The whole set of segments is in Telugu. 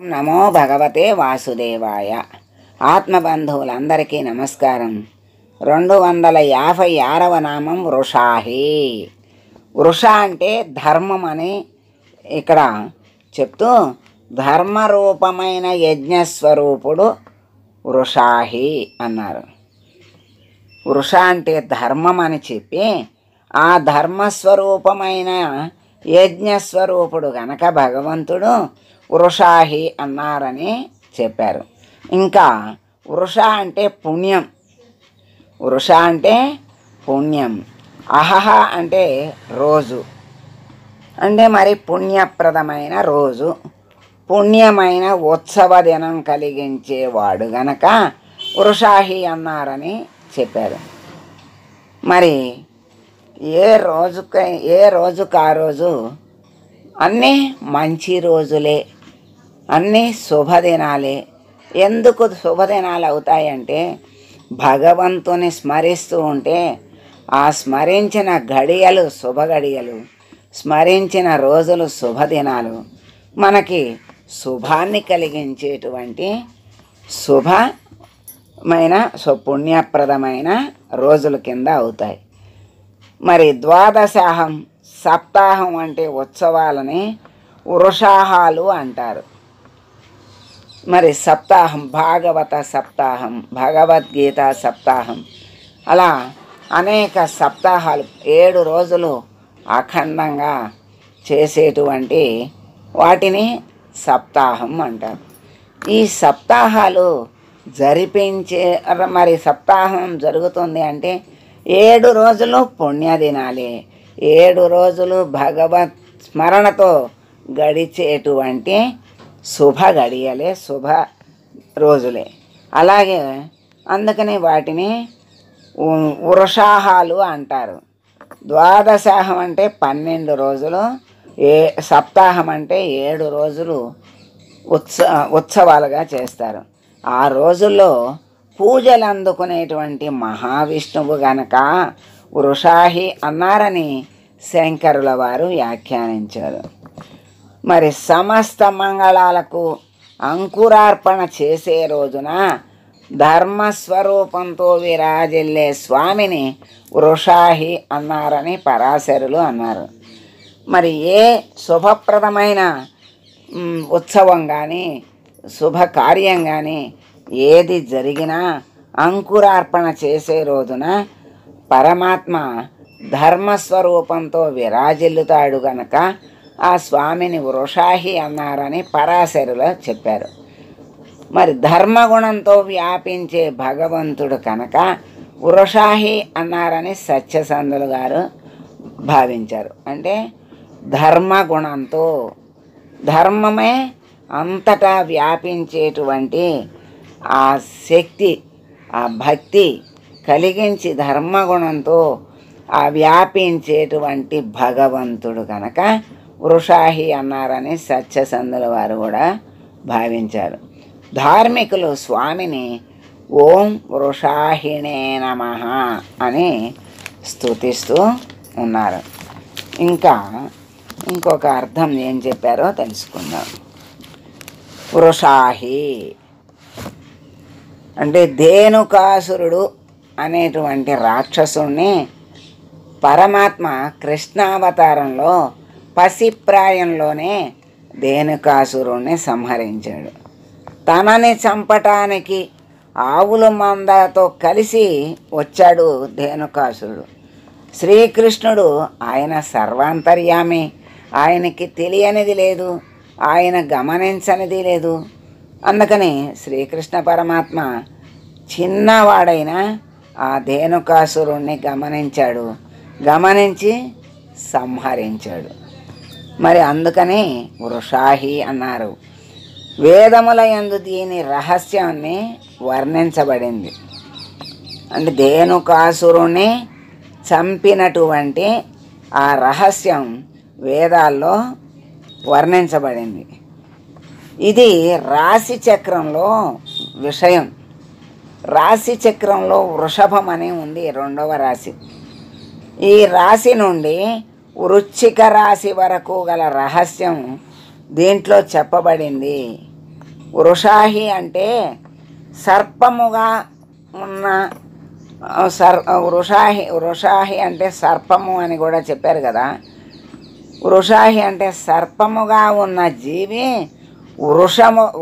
నమో భగవతే వాసుదేవాయ. ఆత్మబంధువులందరికీ నమస్కారం. 256వ నామం వృషాహి. వృష అంటే ధర్మం అని ఇక్కడ చెప్తూ ధర్మరూపమైన యజ్ఞస్వరూపుడు వృషాహి అన్నారు. వృష అంటే ధర్మం అని చెప్పి ఆ ధర్మస్వరూపమైన యజ్ఞస్వరూపుడు గనక భగవంతుడు వృషాహి అన్నారని చెప్పారు. ఇంకా వృష అంటే పుణ్యం. వృష అంటే పుణ్యం. అహహ అంటే రోజు, అంటే మరి పుణ్యప్రదమైన రోజు, పుణ్యమైన ఉత్సవ దినం కలిగించేవాడు గనక వృషాహి అన్నారని చెప్పారు. మరి ఏ రోజుకు ఆ రోజు అన్నీ మంచి రోజులే, అన్నీ శుభదినాలే. ఎందుకు శుభదినాలు అవుతాయంటే భగవంతుని స్మరిస్తూ ఉంటే ఆ స్మరించిన గడియలు శుభగడియలు, స్మరించిన రోజులు శుభదినాలు మనకి శుభాన్ని కలిగించేటువంటి శుభమైన పుణ్యప్రదమైన రోజుల కింద అవుతాయి. మరి ద్వాదశాహం సప్తాహం అంటే ఉత్సవాలని వృషాహాలు అంటారు. మరి సప్తాహం భాగవత సప్తాహం, భగవద్గీత సప్తాహం, అలా అనేక సప్తాహాలు 7 రోజులు అఖండంగా చేసేటువంటి వాటిని సప్తాహం అంటారు. ఈ సప్తాహాలు జరిపించే మరి సప్తాహం జరుగుతుంది అంటే 7 రోజులు పుణ్యదినాలే, 7 రోజులు భగవత్ స్మరణతో గడిచేటువంటి శుభ గడియలే, శుభ రోజులే. అలాగే అందుకని వాటిని వృషాహాలు అంటారు. ద్వాదశాహం అంటే 12 రోజులు, సప్తాహం అంటే 7 రోజులు ఉత్సవాలుగా చేస్తారు. ఆ రోజుల్లో పూజలు అందుకునేటువంటి మహావిష్ణువు గనక వృషాహి అన్నారని శంకరుల వారు వ్యాఖ్యానించారు. మరి సమస్త మంగళాలకు అంకురార్పణ చేసే రోజున ధర్మస్వరూపంతో విరాజిల్లే స్వామిని వృషాహి అన్నారని పరాశరులు అన్నారు. మరి ఏ శుభప్రదమైన ఉత్సవం కానీ శుభకార్యం కానీ ఏది జరిగినా అంకురార్పణ చేసే రోజున పరమాత్మ ధర్మస్వరూపంతో విరాజిల్లుతాడు గనక ఆ స్వామిని వృషాహి అన్నారని పరాశరులు చెప్పారు. మరి ధర్మగుణంతో వ్యాపించే భగవంతుడు కనుక వృషాహి అన్నారని సత్యసంధులు గారు భావించారు. అంటే ధర్మగుణంతో, ధర్మమే అంతటా వ్యాపించేటువంటి ఆ శక్తి, ఆ భక్తి కలిగించి ధర్మగుణంతో ఆ వ్యాపించేటువంటి భగవంతుడు కనుక వృషాహి అన్నారని సత్యసంధుల వారు కూడా భావించారు. ధార్మికులు స్వామిని ఓం వృషాహిణే నమః అని స్తుతిస్తూ ఉన్నారు. ఇంకా ఇంకొక అర్థం ఏం చెప్పారో తెలుసుకుందాం. వృషాహి అంటే ధేనుకాసురుడు అనేటువంటి రాక్షసుణ్ణి పరమాత్మ కృష్ణావతారంలో పసిప్రాయంలోనే ధేనుకాసురుణ్ణి సంహరించాడు. తనని చంపటానికి ఆవుల మందతో కలిసి వచ్చాడు ధేనుకాసురుడు. శ్రీకృష్ణుడు ఆయన సర్వాంతర్యామి, ఆయనకి తెలియనిది లేదు, ఆయన గమనించనిది లేదు. అందుకని శ్రీకృష్ణ పరమాత్మ చిన్నవాడైన ఆ ధేనుకాసురుణ్ణి గమనించాడు, గమనించి సంహరించాడు. మరి అందుకని వృషాహి అన్నారు. వేదముల యందు దీని రహస్యాన్ని వర్ణించబడింది. అంటే ధేనుకాసురుణ్ణి చంపినటువంటి ఆ రహస్యం వేదాల్లో వర్ణించబడింది. ఇది రాశి చక్రంలో విషయం. రాశి చక్రంలో వృషభం అని ఉంది, 2వ రాశి. ఈ రాశి నుండి వృశ్చిక రాశి వరకు గల రహస్యం దీంట్లో చెప్పబడింది. వృషాహి అంటే సర్పముగా ఉన్న వృషాహి అంటే సర్పము అని కూడా చెప్పారు కదా. వృషాహి అంటే సర్పముగా ఉన్న జీవి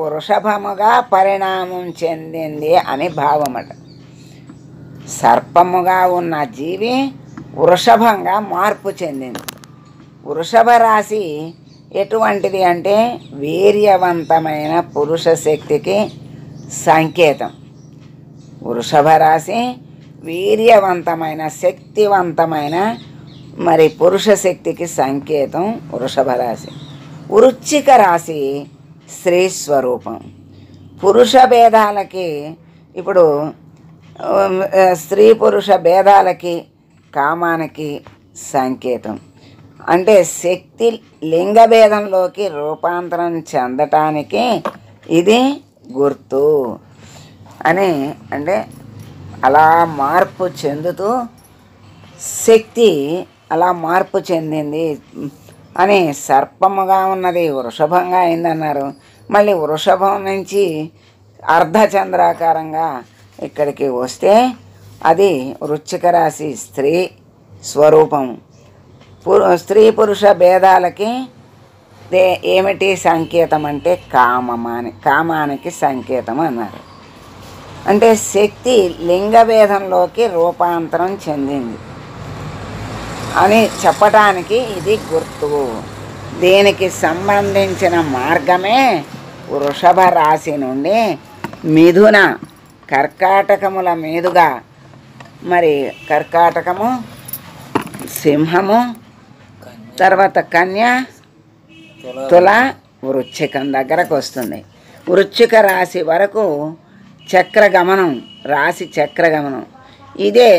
వృషభముగా పరిణామం చెందింది అని భావమట. సర్పముగా ఉన్న జీవి వృషభంగా మార్పు చెందింది. వృషభ రాశి ఎటువంటిది అంటే వీర్యవంతమైన పురుష శక్తికి సంకేతం. వృషభ రాశి వీర్యవంతమైన శక్తివంతమైన మరి పురుష శక్తికి సంకేతం వృషభ రాశి. వృశ్చిక రాశి స్త్రీ స్వరూపం. పురుష భేదాలకి ఇప్పుడు స్త్రీ పురుష భేదాలకి కామానికి సంకేతం. అంటే శక్తి లింగభేదంలోకి రూపాంతరం చెందటానికి ఇది గుర్తు అని. అంటే అలా మార్పు చెందుతూ శక్తి అలా మార్పు చెందింది అని సర్పముగా ఉన్నది వృషభంగా అయిందన్నారు. మళ్ళీ వృషభం నుంచి అర్ధచంద్రాకారంగా ఇక్కడికి వస్తే అది వృశ్చిక రాశి స్త్రీ స్వరూపం. స్త్రీ పురుష భేదాలకి ఏమిటి సంకేతం అంటే కామానికి సంకేతం అన్నారు. అంటే శక్తి లింగభేదంలోకి రూపాంతరం చెందింది అని చెప్పటానికి ఇది గుర్తు. దీనికి సంబంధించిన మార్గమే వృషభ రాశి నుండి మిథున కర్కాటకముల మీదుగా మరి కర్కాటకము, సింహము, తర్వాత కన్య, తుల, వృశ్చికం దగ్గరకు వస్తుంది. వృశ్చిక రాశి వరకు చక్రగమనం, రాశి చక్రగమనం. ఇదే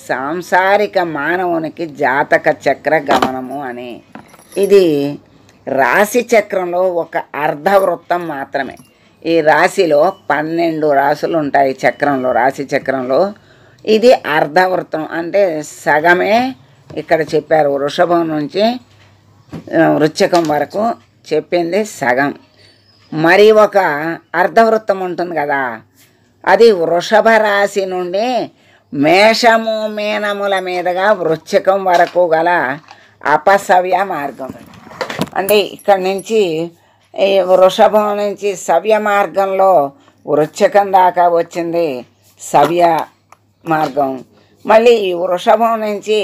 సాంసారిక మానవునికి జాతక చక్రగమనము అని. ఇది రాశి చక్రంలో ఒక అర్ధవృత్తం మాత్రమే. ఈ రాశిలో 12 రాశులు ఉంటాయి చక్రంలో, రాశి చక్రంలో. ఇది అర్ధవృత్తం అంటే సగమే ఇక్కడ చెప్పారు. వృషభం నుంచి వృశ్చికం వరకు చెప్పింది సగం. మరి ఒక అర్ధవృత్తం ఉంటుంది కదా, అది వృషభ రాశి నుండి మేషము మీనముల మీదుగా వృశ్చికం వరకు గల అపసవ్య మార్గం. అంటే ఇక్కడి నుంచి ఈ వృషభం నుంచి సవ్య మార్గంలో వృశ్చికం దాకా వచ్చింది సవ్య మార్గం. మళ్ళీ ఈ వృషభం నుంచి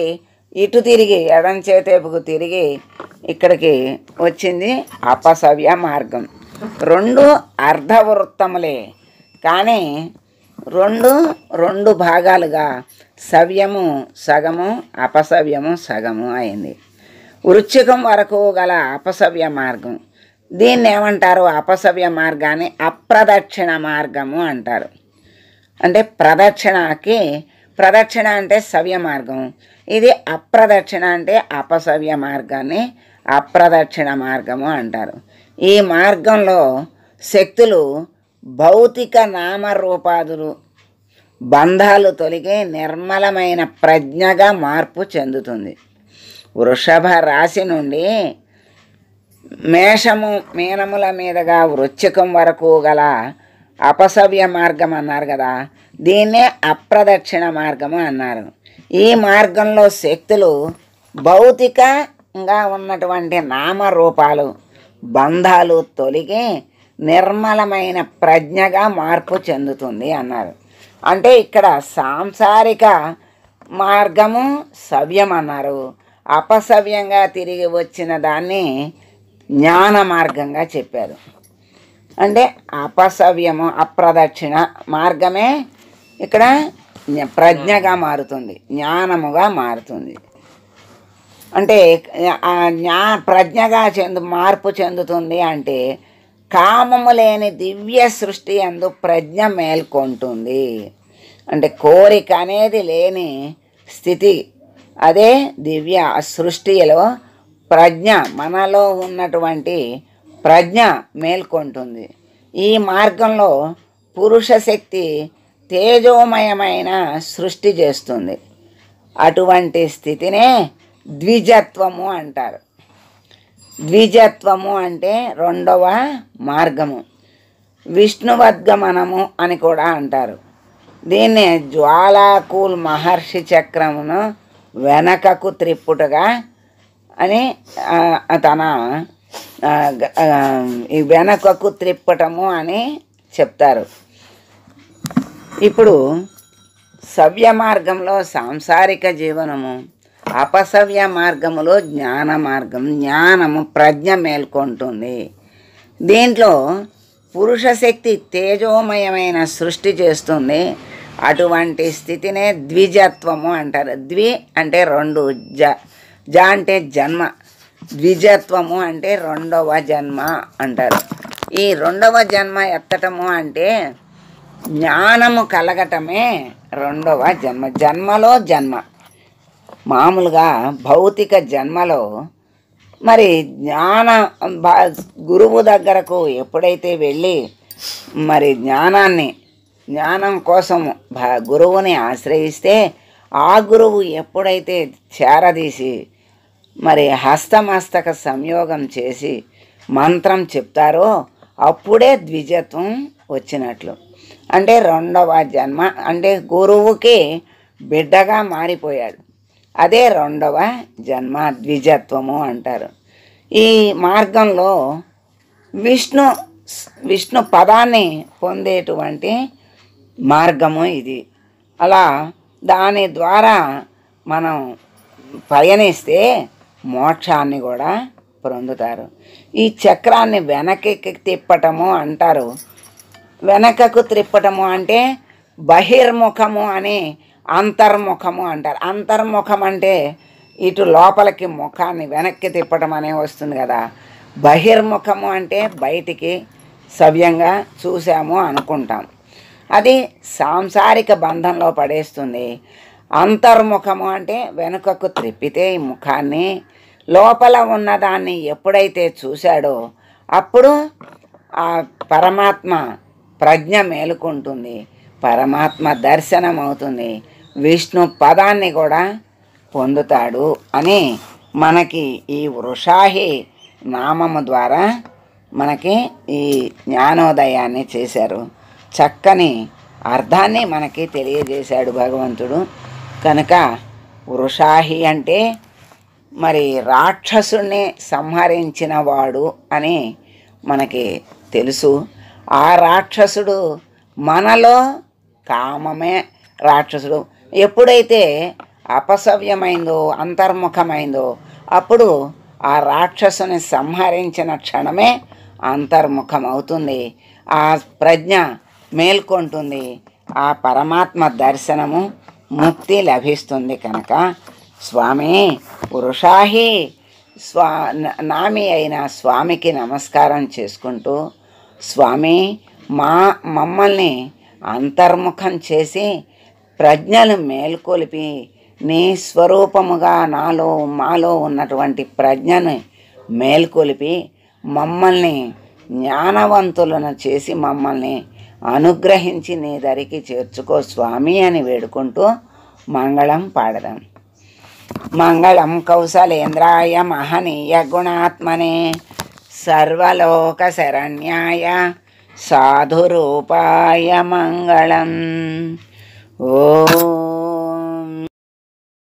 ఇటు తిరిగి ఎడం చేతేపుకు తిరిగి ఇక్కడికి వచ్చింది అపసవ్య మార్గం. 2 అర్ధవృత్తములే కానీ రెండు భాగాలుగా సవ్యము సగము, అపసవ్యము సగము అయింది. వృశ్చికం వరకు గల అపసవ్య మార్గం, దీన్ని ఏమంటారు? అపసవ్య మార్గాన్ని అప్రదక్షిణ మార్గము అంటారు. అంటే ప్రదక్షిణ అంటే సవ్య మార్గం, ఇది అప్రదక్షిణ అంటే అపసవ్య మార్గాన్ని అప్రదక్షిణ మార్గము అంటారు. ఈ మార్గంలో శక్తులు భౌతిక నామరూపాదులు బంధాలు తొలగి నిర్మలమైన ప్రజ్ఞగా మార్పు చెందుతుంది. వృషభ రాశి నుండి మేషము మీనముల మీదుగా వృశ్చికం వరకు గల అపసవ్య మార్గం అన్నారు కదా, దీన్నే అప్రదక్షిణ మార్గము అన్నారు. ఈ మార్గంలో శక్తులు భౌతికంగా ఉన్నటువంటి నామరూపాలు బంధాలు తొలగి నిర్మలమైన ప్రజ్ఞగా మార్పు చెందుతుంది అన్నారు. అంటే ఇక్కడ సాంసారిక మార్గము సవ్యం అన్నారు, అపసవ్యంగా తిరిగి వచ్చిన దాన్ని జ్ఞాన మార్గంగా చెప్పారు. అంటే అపసవ్యము అప్రదక్షిణ మార్గమే ఇక్కడ ప్రజ్ఞగా మారుతుంది, జ్ఞానముగా మారుతుంది. అంటే ప్రజ్ఞగా మార్పు చెందుతుంది అంటే కామము లేని దివ్య సృష్టి అందు ప్రజ్ఞ మేల్కొంటుంది. అంటే కోరిక అనేది లేని స్థితి, అదే దివ్య సృష్టిలో ప్రజ్ఞ, మనలో ఉన్నటువంటి ప్రజ్ఞ మేల్కొంటుంది. ఈ మార్గంలో పురుష శక్తి తేజోమయమైన సృష్టి చేస్తుంది. అటువంటి స్థితినే ద్విజత్వము అంటారు. ద్విజత్వము అంటే రెండవ మార్గము. విష్ణువద్గమనము అని కూడా అంటారు. దీన్ని జ్వాలాకూల్ మహర్షి చక్రమును వెనకకు త్రిప్పుటగా అని తన ఈ వెనకకు త్రిప్పటము అని చెప్తారు. ఇప్పుడు సవ్య మార్గంలో సాంసారిక జీవనము, అపసవ్య మార్గములో జ్ఞాన మార్గం. జ్ఞానము ప్రజ్ఞ మేల్కొంటుంది. దీంట్లో పురుష శక్తి తేజోమయమైన సృష్టి చేస్తుంది. అటువంటి స్థితినే ద్విజత్వము అంటారు. ద్వి అంటే రెండు, జ అంటే జన్మ, ద్విజత్వము అంటే రెండవ జన్మ అంటారు. ఈ రెండవ జన్మ ఎత్తటము అంటే జ్ఞానము కలగటమే రెండవ జన్మ. జన్మలో జన్మ. మామూలుగా భౌతిక జన్మలో మరి గురువు దగ్గరకు ఎప్పుడైతే వెళ్ళి మరి జ్ఞానం కోసము గురువుని ఆశ్రయిస్తే ఆ గురువు ఎప్పుడైతే చేరదీసి మరి హస్తమస్తక సంయోగం చేసి మంత్రం చెప్తారో అప్పుడే ద్విజత్వం వచ్చినట్లు. అంటే రెండవ జన్మ, అంటే గురువుకి బిడ్డగా మారిపోయాడు. అదే రెండవ జన్మ, ద్విజత్వము అంటారు. ఈ మార్గంలో విష్ణు పదాన్ని పొందేటువంటి మార్గము ఇది. అలా దాని ద్వారా మనం పయనిస్తే మోక్షాన్ని కూడా పొందుతారు. ఈ చక్రాన్ని వెనక్కి తిప్పటము అంటారు. వెనకకు త్రిప్పటము అంటే బహిర్ముఖము అని అంతర్ముఖము అంటారు. అంతర్ముఖం అంటే ఇటు లోపలికి ముఖాన్ని వెనక్కి తిప్పటం అనే వస్తుంది కదా. బహిర్ముఖము అంటే బయటికి సవ్యంగా చూసాము అనుకుంటాం, అది సాంసారిక బంధంలో పడేస్తుంది. అంతర్ముఖము అంటే వెనుకకు త్రిప్పితే ఈ ముఖాన్ని లోపల ఉన్నదాన్ని ఎప్పుడైతే చూశాడో అప్పుడు ఆ పరమాత్మ ప్రజ్ఞ మేలుకుంటుంది, పరమాత్మ దర్శనం అవుతుంది, విష్ణు పదాన్ని కూడా పొందుతాడు అని మనకి ఈ వృషాహి నామము ద్వారా మనకి ఈ జ్ఞానోదయాన్ని చేశారు. చక్కని అర్థాన్ని మనకి తెలియజేశాడు భగవంతుడు. కనుక వృషాహి అంటే మరి రాక్షసుని సంహరించిన వాడు అని మనకి తెలుసు. ఆ రాక్షసుడు మనలో కామమే రాక్షసుడు. ఎప్పుడైతే అపసవ్యమైందో అంతర్ముఖమైందో అప్పుడు ఆ రాక్షసుని సంహరించిన క్షణమే అంతర్ముఖం అవుతుంది. ఆ ప్రజ్ఞ మేల్కొంటుంది, ఆ పరమాత్మ దర్శనము ముక్తి లభిస్తుంది. కనుక స్వామి వృషాహి నామి అయిన స్వామికి నమస్కారం చేసుకుంటూ, స్వామి మమ్మల్ని అంతర్ముఖం చేసి ప్రజ్ఞలు మేల్కొలిపి నీ స్వరూపముగా మాలో ఉన్నటువంటి ప్రజ్ఞను మేల్కొలిపి మమ్మల్ని జ్ఞానవంతులను చేసి మమ్మల్ని అనుగ్రహించి నీ దరికి చేర్చుకో స్వామి అని వేడుకుంటూ మంగళం పాడదాం. మంగళం కౌసలేంద్రాయ మహనీయ గుణాత్మనే సర్వలోక శరణ్యాయ సాధురూపాయ మంగళం. ఓ